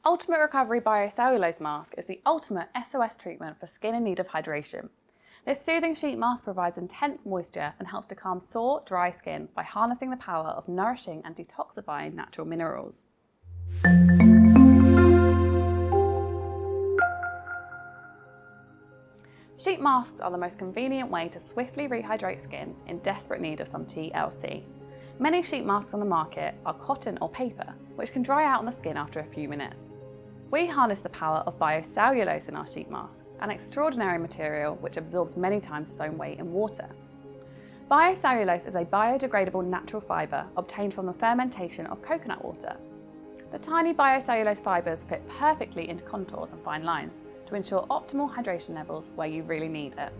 Ultimate Recovery Bio-Cellulose Mask is the ultimate SOS treatment for skin in need of hydration. This soothing sheet mask provides intense moisture and helps to calm sore, dry skin by harnessing the power of nourishing and detoxifying natural minerals. Sheet masks are the most convenient way to swiftly rehydrate skin in desperate need of some TLC. Many sheet masks on the market are cotton or paper, which can dry out on the skin after a few minutes. We harness the power of Bio-Cellulose in our sheet mask, an extraordinary material which absorbs many times its own weight in water. Bio-Cellulose is a biodegradable natural fibre obtained from the fermentation of coconut water. The tiny Bio-Cellulose fibres fit perfectly into contours and fine lines to ensure optimal hydration levels where you really need it.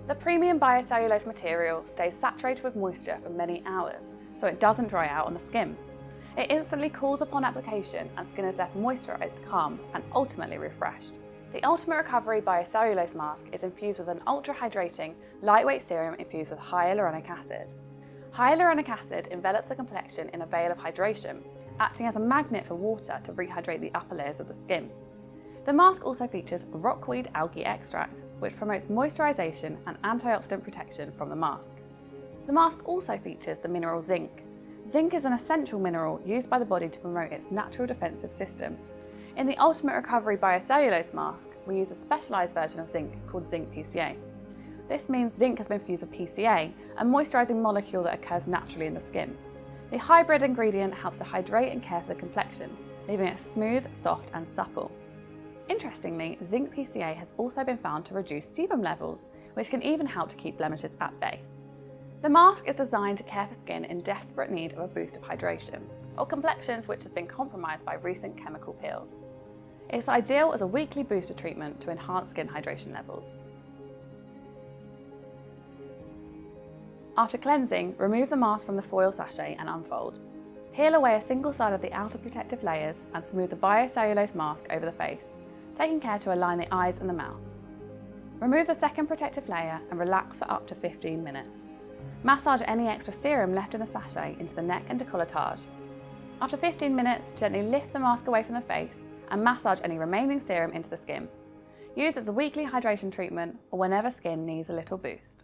The premium Bio-Cellulose material stays saturated with moisture for many hours, so it doesn't dry out on the skin. It instantly cools upon application and skin is left moisturised, calmed and ultimately refreshed. The Ultimate Recovery Bio-Cellulose Mask is infused with an ultra-hydrating, lightweight serum infused with hyaluronic acid. Hyaluronic acid envelops the complexion in a veil of hydration, acting as a magnet for water to rehydrate the upper layers of the skin. The mask also features Rockweed algae extract, which promotes moisturisation and antioxidant protection from the mask. The mask also features the mineral zinc. Zinc is an essential mineral used by the body to promote its natural defensive system. In the Ultimate Recovery Bio-Cellulose Mask, we use a specialised version of zinc called zinc PCA. This means zinc has been fused with PCA, a moisturising molecule that occurs naturally in the skin. The hybrid ingredient helps to hydrate and care for the complexion, leaving it smooth, soft and supple. Interestingly, zinc PCA has also been found to reduce sebum levels, which can even help to keep blemishes at bay. The mask is designed to care for skin in desperate need of a boost of hydration, or complexions which have been compromised by recent chemical peels. It's ideal as a weekly booster treatment to enhance skin hydration levels. After cleansing, remove the mask from the foil sachet and unfold. Peel away a single side of the outer protective layers and smooth the Bio-Cellulose mask over the face, taking care to align the eyes and the mouth. Remove the second protective layer and relax for up to 15 minutes. Massage any extra serum left in the sachet into the neck and décolletage. After 15 minutes, gently lift the mask away from the face and massage any remaining serum into the skin. Use as a weekly hydration treatment or whenever skin needs a little boost.